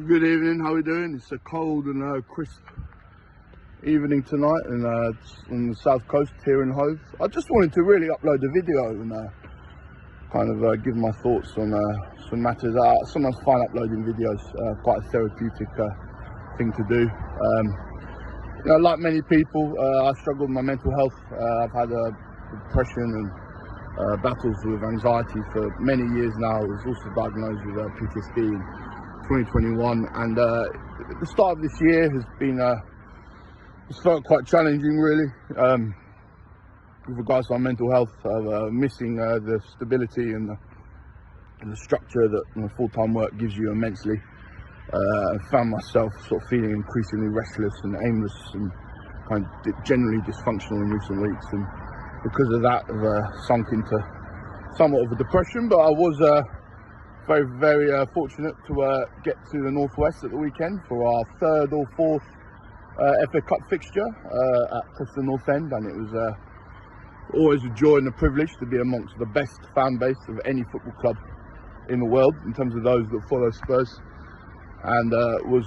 Good evening, how are we doing? It's a cold and crisp evening tonight and on the south coast here in Hove. I just wanted to really upload a video and give my thoughts on some matters. I sometimes find uploading videos quite a therapeutic thing to do. Like many people, I struggle with my mental health. I've had depression and battles with anxiety for many years now. I was also diagnosed with PTSD in 2021, and the start of this year has been it's felt quite challenging, really, with regards to my mental health, missing the stability and the structure that full-time work gives you immensely. I found myself sort of feeling increasingly restless and aimless and kind of generally dysfunctional in recent weeks, and because of that I've sunk into somewhat of a depression. But I was very fortunate to get to the Northwest at the weekend for our third or fourth FA Cup fixture at Preston North End, and it was always a joy and a privilege to be amongst the best fan base of any football club in the world in terms of those that follow Spurs, and was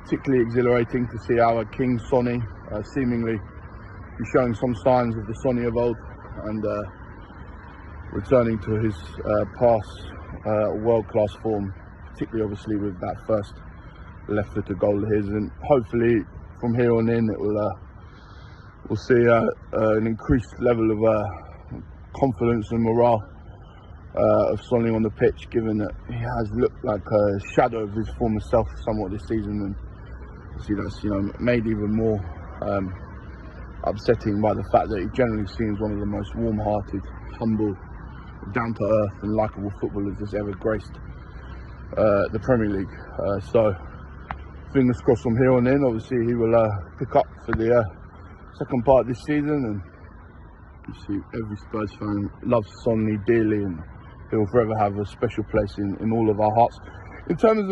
particularly exhilarating to see our King Sonny seemingly be showing some signs of the Sonny of old and returning to his past world-class form, particularly obviously with that first left-footed goal of his, and hopefully from here on in it will we'll see an increased level of confidence and morale of Sonny on the pitch, given that he has looked like a shadow of his former self somewhat this season, and see that's made even more upsetting by the fact that he generally seems one of the most warm-hearted, humble, down-to-earth and likeable footballers that's ever graced the Premier League. So fingers crossed from here on in. Obviously he will pick up for the second part of this season, and you see every Spurs fan loves Sonny dearly, and he'll forever have a special place in all of our hearts. In terms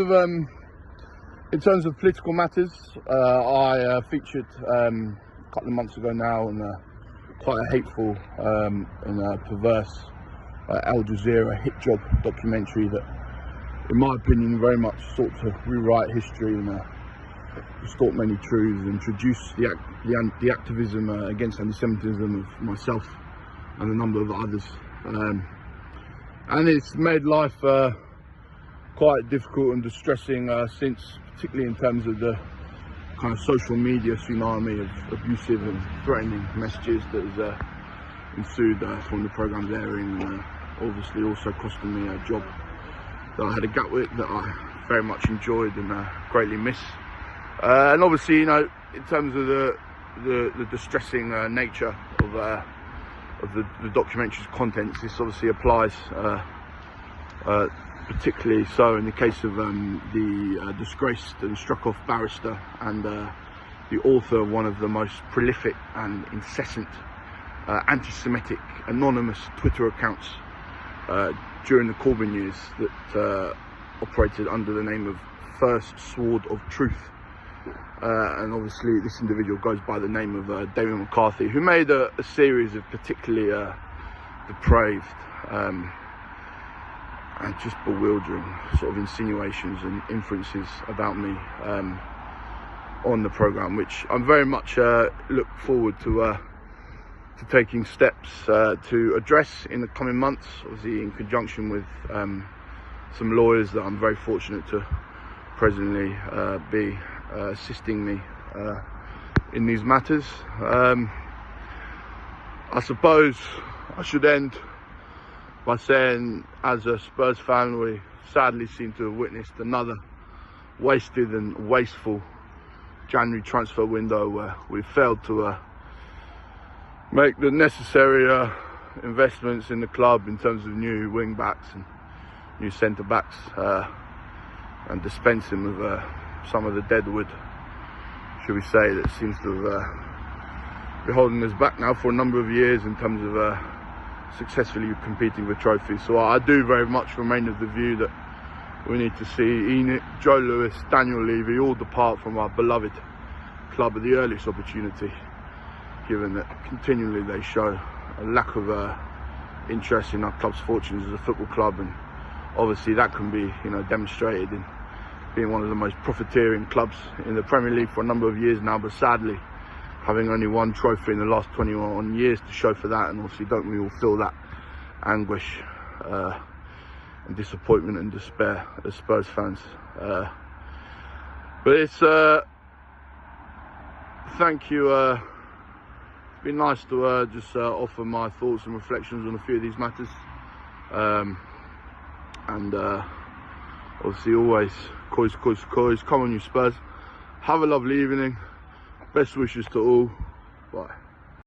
of political matters, I featured a couple of months ago now in quite a hateful and perverse Al Jazeera hit job documentary that, in my opinion, very much sought to rewrite history and distort many truths, introduce the activism against anti-Semitism of myself and a number of others, and it's made life quite difficult and distressing since, particularly in terms of the kind of social media tsunami of abusive and threatening messages that has ensued from the programme's airing, and obviously also costing me a job that I had a gap with that I very much enjoyed and greatly miss. And obviously, in terms of the distressing nature of the documentary's contents, this obviously applies particularly so in the case of the disgraced and struck off barrister and the author of one of the most prolific and incessant anti-Semitic anonymous Twitter accounts during the Corbyn years that operated under the name of First Sword of Truth. And obviously this individual goes by the name of Damian McCarthy, who made a series of particularly depraved and just bewildering sort of insinuations and inferences about me on the programme, which I'm very much look forward to taking steps to address in the coming months, obviously in conjunction with some lawyers that I'm very fortunate to presently be assisting me in these matters. I suppose I should end by saying, as a Spurs fan, we sadly seem to have witnessed another wasted and wasteful January transfer window where we failed to make the necessary investments in the club in terms of new wing backs and new centre backs, and dispensing with some of the deadwood, should we say, that seems to have been holding us back now for a number of years in terms of successfully competing for trophies. So I do very much remain of the view that we need to see Enoch, Joe Lewis, Daniel Levy all depart from our beloved club at the earliest opportunity, given that continually they show a lack of interest in our club's fortunes as a football club, and obviously that can be demonstrated in being one of the most profiteering clubs in the Premier League for a number of years now, but sadly having only one trophy in the last 21 years to show for that. And obviously, don't we all feel that anguish and disappointment and despair as Spurs fans? But it's thank you. It's been nice to just offer my thoughts and reflections on a few of these matters, and obviously always coys, come on you Spurs. Have a lovely evening. Best wishes to all. Bye.